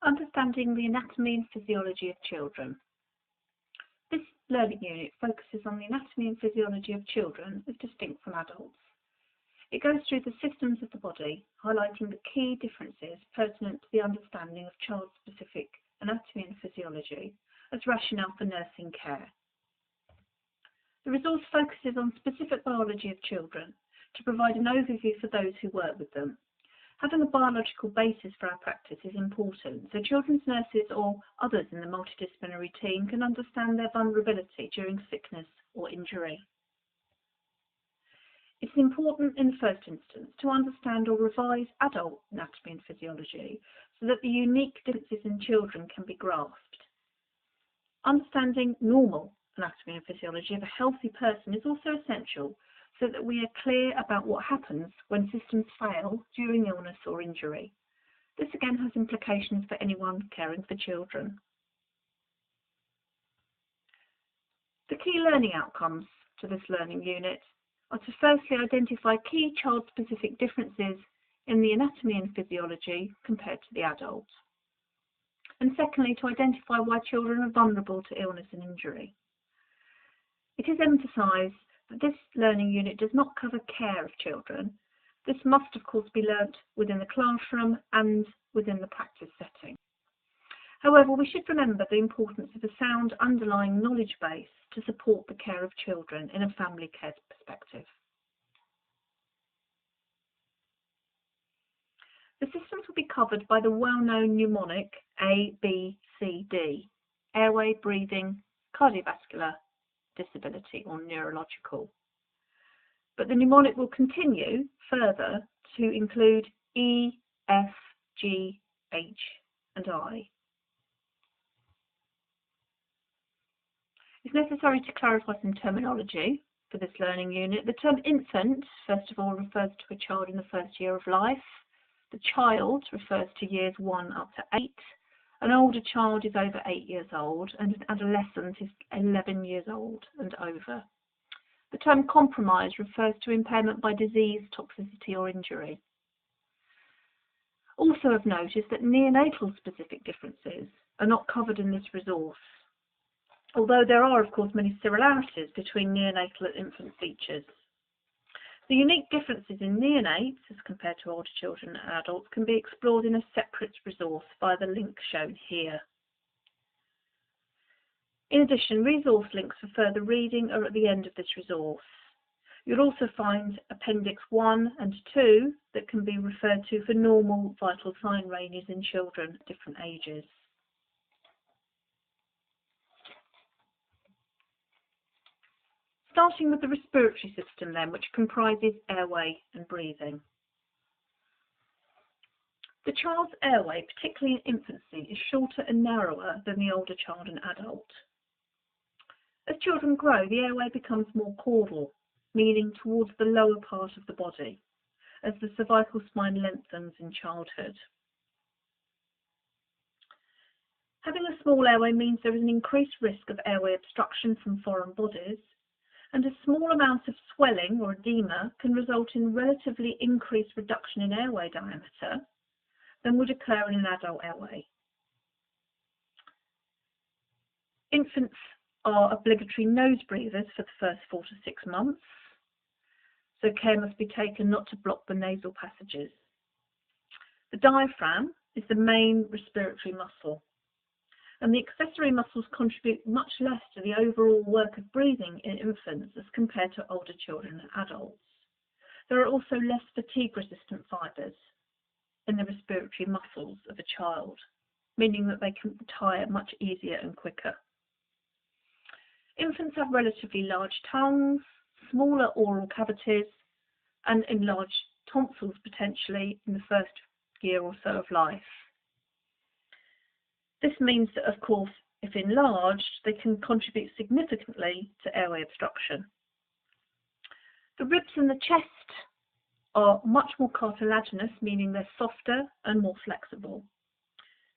Understanding the anatomy and physiology of children. This learning unit focuses on the anatomy and physiology of children as distinct from adults. It goes through the systems of the body, highlighting the key differences pertinent to the understanding of child-specific anatomy and physiology as rationale for nursing care. The resource focuses on specific biology of children to provide an overview for those who work with them. Having a biological basis for our practice is important, so children's nurses or others in the multidisciplinary team can understand their vulnerability during sickness or injury. It's important in the first instance to understand or revise adult anatomy and physiology so that the unique differences in children can be grasped. Understanding normal anatomy and physiology of a healthy person is also essential so that we are clear about what happens when systems fail during illness or injury. This again has implications for anyone caring for children. The key learning outcomes to this learning unit are to firstly identify key child-specific differences in the anatomy and physiology compared to the adult. And secondly, to identify why children are vulnerable to illness and injury. It is emphasised that this learning unit does not cover care of children. This must, of course, be learnt within the classroom and within the practice setting. However, we should remember the importance of a sound underlying knowledge base to support the care of children in a family care perspective. The systems will be covered by the well-known mnemonic ABCD: airway, breathing, cardiovascular, disability or neurological. But the mnemonic will continue further to include E, F, G, H and I. It's necessary to clarify some terminology for this learning unit. The term infant, first of all, refers to a child in the first year of life. The child refers to years 1 up to 8. An older child is over 8 years old, and an adolescent is 11 years old and over. The term compromise refers to impairment by disease, toxicity or injury. Also of note is that neonatal specific differences are not covered in this resource, although there are of course many similarities between neonatal and infant features. The unique differences in neonates as compared to older children and adults can be explored in a separate resource via the link shown here. In addition, resource links for further reading are at the end of this resource. You'll also find Appendix 1 and 2 that can be referred to for normal vital sign ranges in children at different ages. Starting with the respiratory system then, which comprises airway and breathing. The child's airway, particularly in infancy, is shorter and narrower than the older child and adult. As children grow, the airway becomes more caudal, meaning towards the lower part of the body, as the cervical spine lengthens in childhood. Having a small airway means there is an increased risk of airway obstruction from foreign bodies, and a small amount of swelling or edema can result in relatively increased reduction in airway diameter than would occur in an adult airway. Infants are obligatory nose breathers for the first 4 to 6 months, so care must be taken not to block the nasal passages. The diaphragm is the main respiratory muscle, and the accessory muscles contribute much less to the overall work of breathing in infants as compared to older children and adults. There are also less fatigue-resistant fibres in the respiratory muscles of a child, meaning that they can tire much easier and quicker. Infants have relatively large tongues, smaller oral cavities, and enlarged tonsils potentially in the first year or so of life. This means that, of course, if enlarged, they can contribute significantly to airway obstruction. The ribs and the chest are much more cartilaginous, meaning they're softer and more flexible.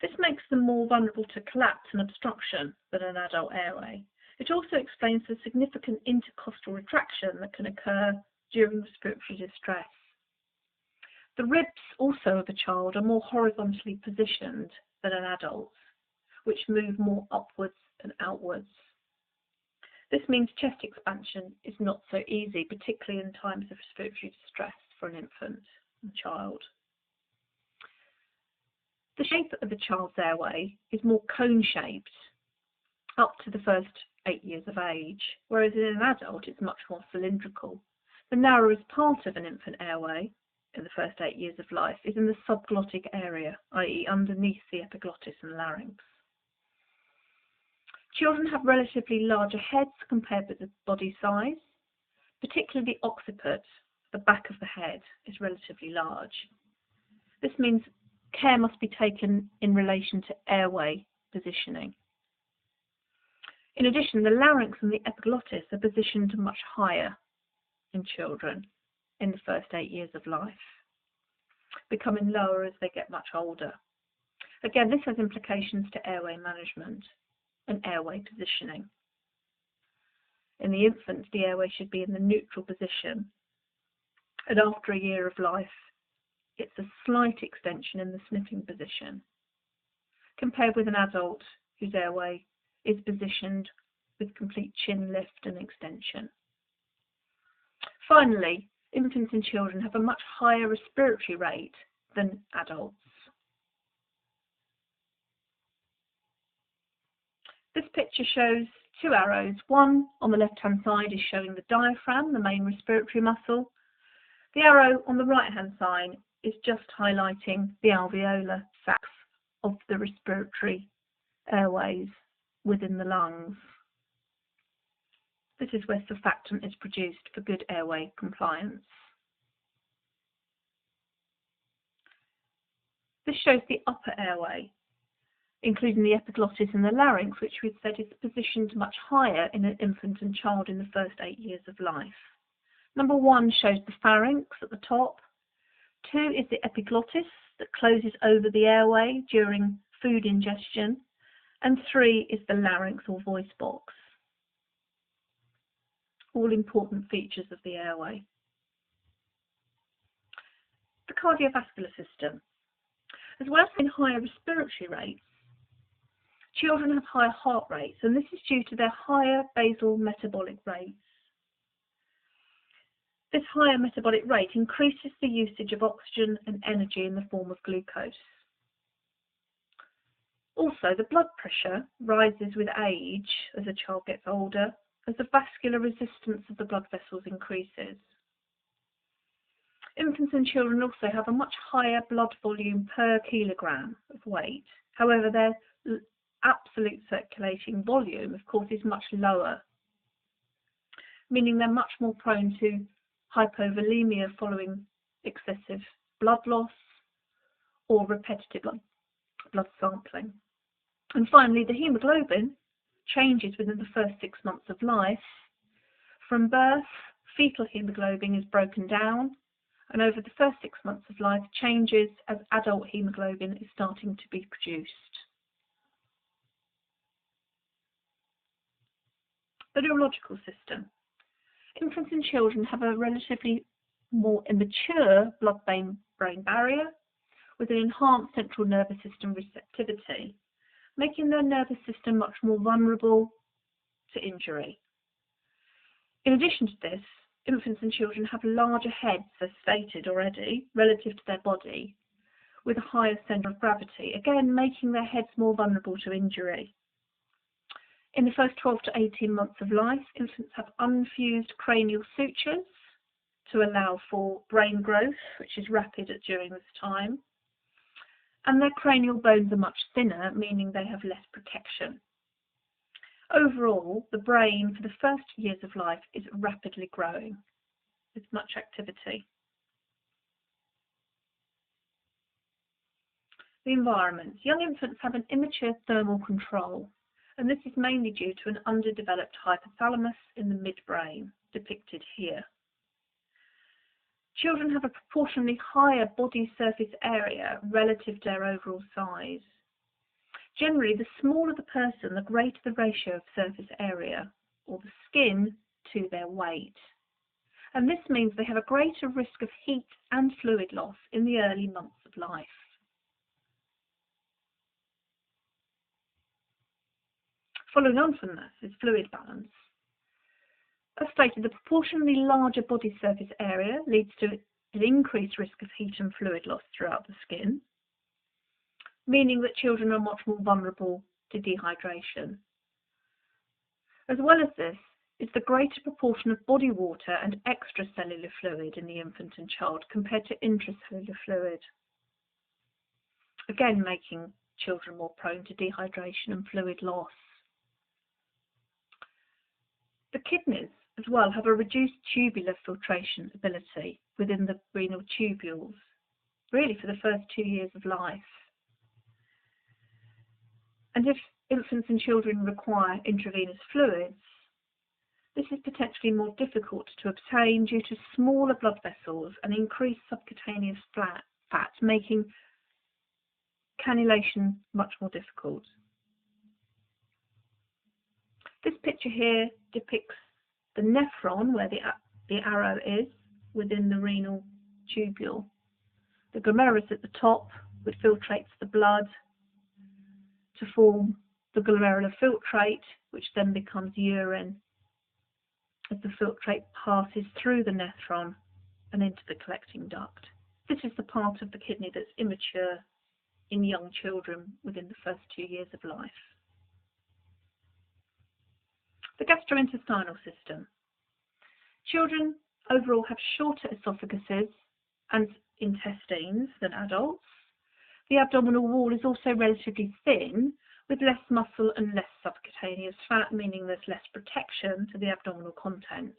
This makes them more vulnerable to collapse and obstruction than an adult airway. It also explains the significant intercostal retraction that can occur during respiratory distress. The ribs also of a child are more horizontally positioned than an adult's, which move more upwards and outwards. This means chest expansion is not so easy, particularly in times of respiratory distress for an infant and child. The shape of a child's airway is more cone-shaped up to the first 8 years of age, whereas in an adult it's much more cylindrical. The narrowest part of an infant airway in the first 8 years of life is in the subglottic area, i.e. underneath the epiglottis and larynx. Children have relatively larger heads compared with the body size, particularly the occiput, the back of the head, is relatively large. This means care must be taken in relation to airway positioning. In addition, the larynx and the epiglottis are positioned much higher in children in the first 8 years of life, becoming lower as they get much older. Again, this has implications to airway management and airway positioning. In the infant, the airway should be in the neutral position, and after a year of life, it's a slight extension in the sniffing position, compared with an adult whose airway is positioned with complete chin lift and extension. Finally, infants and children have a much higher respiratory rate than adults. This picture shows two arrows. One on the left-hand side is showing the diaphragm, the main respiratory muscle. The arrow on the right-hand side is just highlighting the alveolar sacs of the respiratory airways within the lungs. This is where surfactant is produced for good airway compliance. This shows the upper airway, including the epiglottis and the larynx, which we've said is positioned much higher in an infant and child in the first 8 years of life. Number 1 shows the pharynx at the top. 2 is the epiglottis that closes over the airway during food ingestion. And 3 is the larynx or voice box. All important features of the airway. The cardiovascular system. As well as having higher respiratory rates, children have higher heart rates, and this is due to their higher basal metabolic rates. This higher metabolic rate increases the usage of oxygen and energy in the form of glucose. Also, the blood pressure rises with age as a child gets older, as the vascular resistance of the blood vessels increases. Infants and children also have a much higher blood volume per kilogram of weight. However, their absolute circulating volume, of course, is much lower, meaning they're much more prone to hypovolemia following excessive blood loss or repetitive blood sampling. And finally, the hemoglobin changes within the first 6 months of life. From birth, fetal hemoglobin is broken down, and over the first 6 months of life changes as adult hemoglobin is starting to be produced. The neurological system. Infants and children have a relatively more immature blood-brain barrier with an enhanced central nervous system receptivity, making their nervous system much more vulnerable to injury. In addition to this, infants and children have larger heads, as stated already, relative to their body, with a higher centre of gravity, again making their heads more vulnerable to injury. In the first 12 to 18 months of life, infants have unfused cranial sutures to allow for brain growth, which is rapid during this time. And their cranial bones are much thinner, meaning they have less protection. Overall, the brain for the first years of life is rapidly growing with much activity. The environment. Young infants have an immature thermal control, and this is mainly due to an underdeveloped hypothalamus in the midbrain, depicted here. Children have a proportionally higher body surface area relative to their overall size. Generally, the smaller the person, the greater the ratio of surface area, or the skin, to their weight. and this means they have a greater risk of heat and fluid loss in the early months of life. Following on from this is fluid balance. As stated, the proportionally larger body surface area leads to an increased risk of heat and fluid loss throughout the skin, meaning that children are much more vulnerable to dehydration. As well as this is the greater proportion of body water and extracellular fluid in the infant and child compared to intracellular fluid, again making children more prone to dehydration and fluid loss. The kidneys as well have a reduced tubular filtration ability within the renal tubules, really for the first 2 years of life. And if infants and children require intravenous fluids, this is potentially more difficult to obtain due to smaller blood vessels and increased subcutaneous fat, making cannulation much more difficult. This picture here depicts the nephron, where the arrow is within the renal tubule. The glomerulus at the top, which filtrates the blood to form the glomerular filtrate, which then becomes urine as the filtrate passes through the nephron and into the collecting duct. This is the part of the kidney that's immature in young children within the first 2 years of life. The gastrointestinal system. Children overall have shorter esophaguses and intestines than adults. The abdominal wall is also relatively thin, with less muscle and less subcutaneous fat, meaning there's less protection to the abdominal contents.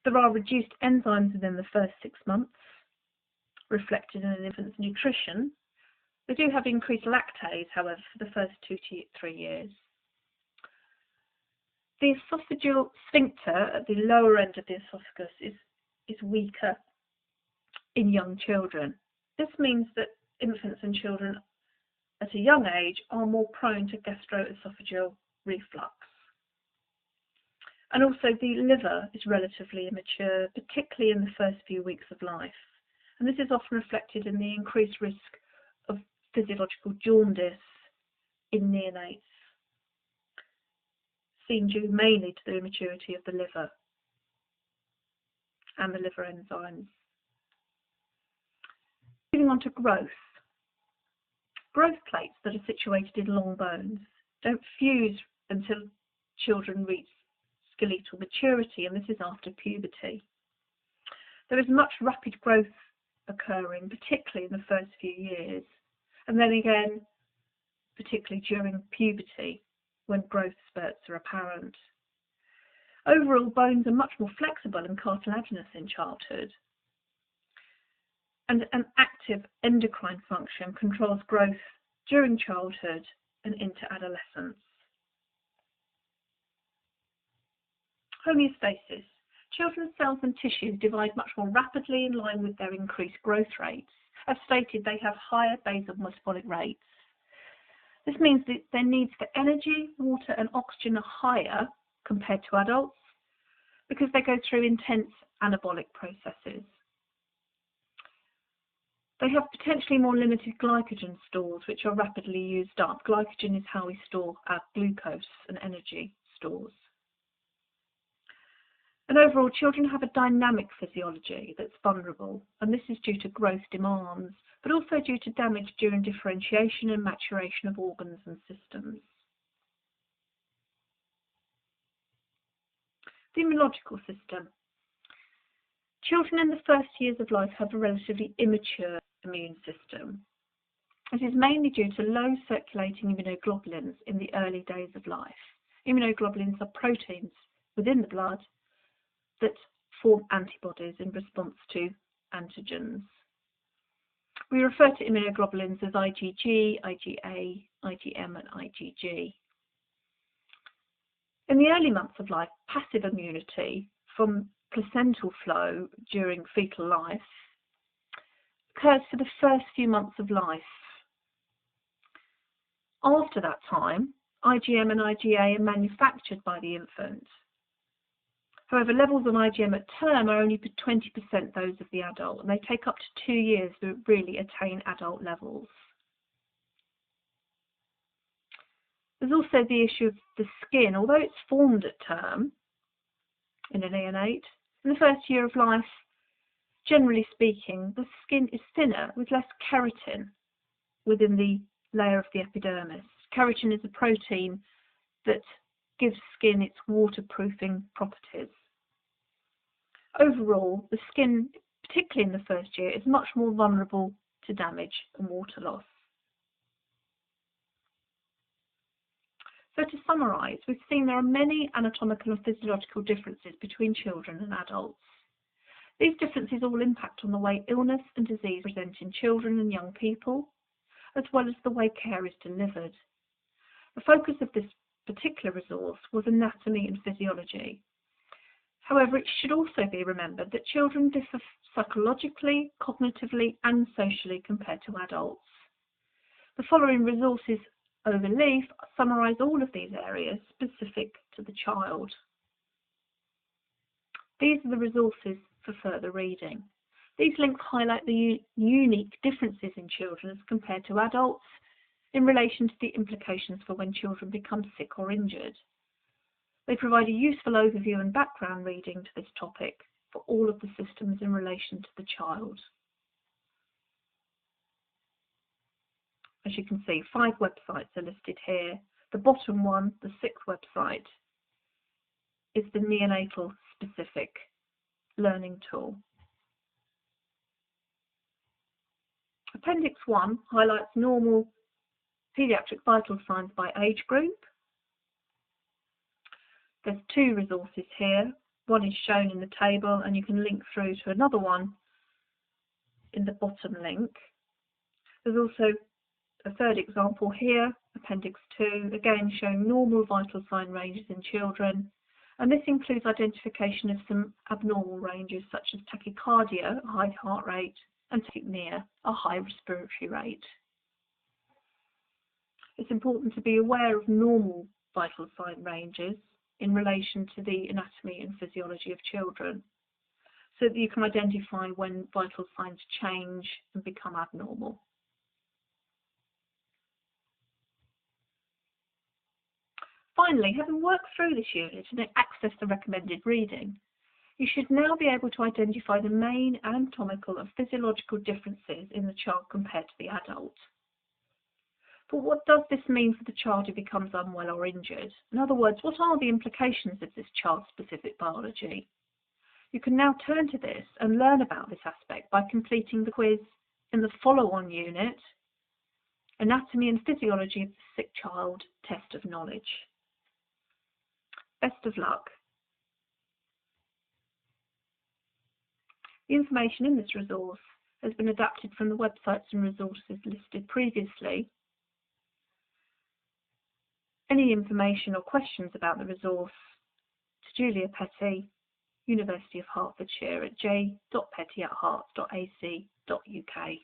There are reduced enzymes within the first 6 months, reflected in an infant's nutrition. They do have increased lactase, however, for the first 2 to 3 years. The esophageal sphincter at the lower end of the esophagus is weaker in young children. This means that infants and children at a young age are more prone to gastroesophageal reflux. And also the liver is relatively immature, particularly in the first few weeks of life. And this is often reflected in the increased risk of physiological jaundice in neonates, seen due mainly to the immaturity of the liver and the liver enzymes. Moving on to growth. Growth plates that are situated in long bones don't fuse until children reach skeletal maturity, and this is after puberty. There is much rapid growth occurring, particularly in the first few years, and then again, particularly during puberty, when growth spurts are apparent. Overall, bones are much more flexible and cartilaginous in childhood, and an active endocrine function controls growth during childhood and into adolescence. Homeostasis. Children's cells and tissues divide much more rapidly in line with their increased growth rates. As stated, they have higher basal metabolic rates. This means that their needs for energy, water and oxygen are higher compared to adults because they go through intense anabolic processes. They have potentially more limited glycogen stores, which are rapidly used up. Glycogen is how we store our glucose and energy stores. And overall, children have a dynamic physiology that's vulnerable, and this is due to growth demands, but also due to damage during differentiation and maturation of organs and systems. The immunological system. Children in the first years of life have a relatively immature immune system. It is mainly due to low circulating immunoglobulins in the early days of life. Immunoglobulins are proteins within the blood that form antibodies in response to antigens. We refer to immunoglobulins as IgG, IgA, IgM and IgG. In the early months of life, passive immunity from placental flow during fetal life occurs for the first few months of life. After that time, IgM and IgA are manufactured by the infant. However, levels on IgM at term are only 20% those of the adult, and they take up to 2 years to really attain adult levels. There's also the issue of the skin. Although it's formed at term in a neonate, in the first year of life, generally speaking, the skin is thinner with less keratin within the layer of the epidermis. Keratin is a protein that gives skin its waterproofing properties. Overall, the skin, particularly in the first year, is much more vulnerable to damage and water loss. So to summarise, we've seen there are many anatomical and physiological differences between children and adults. These differences all impact on the way illness and disease present in children and young people, as well as the way care is delivered. The focus of this particular resource was anatomy and physiology. However, it should also be remembered that children differ psychologically, cognitively and socially compared to adults. The following resources over leaf summarise all of these areas specific to the child. These are the resources for further reading. These links highlight the unique differences in children as compared to adults in relation to the implications for when children become sick or injured. They provide a useful overview and background reading to this topic for all of the systems in relation to the child. As you can see, 5 websites are listed here. The bottom one, the 6th website, is the neonatal specific learning tool. Appendix 1 highlights normal paediatric vital signs by age group. There's 2 resources here. One is shown in the table, and you can link through to another one in the bottom link. There's also a 3rd example here, Appendix 2, again showing normal vital sign ranges in children, and this includes identification of some abnormal ranges such as tachycardia, a high heart rate, and tachypnea, a high respiratory rate. It's important to be aware of normal vital sign ranges in relation to the anatomy and physiology of children, so that you can identify when vital signs change and become abnormal. Finally, having worked through this unit and accessed the recommended reading, you should now be able to identify the main anatomical and physiological differences in the child compared to the adult. But what does this mean for the child who becomes unwell or injured? In other words, what are the implications of this child-specific biology? You can now turn to this and learn about this aspect by completing the quiz in the follow-on unit, Anatomy and Physiology of the Sick Child Test of Knowledge. Best of luck. The information in this resource has been adapted from the websites and resources listed previously. Any information or questions about the resource to Julia Petty, University of Hertfordshire at j.petty@herts.ac.uk.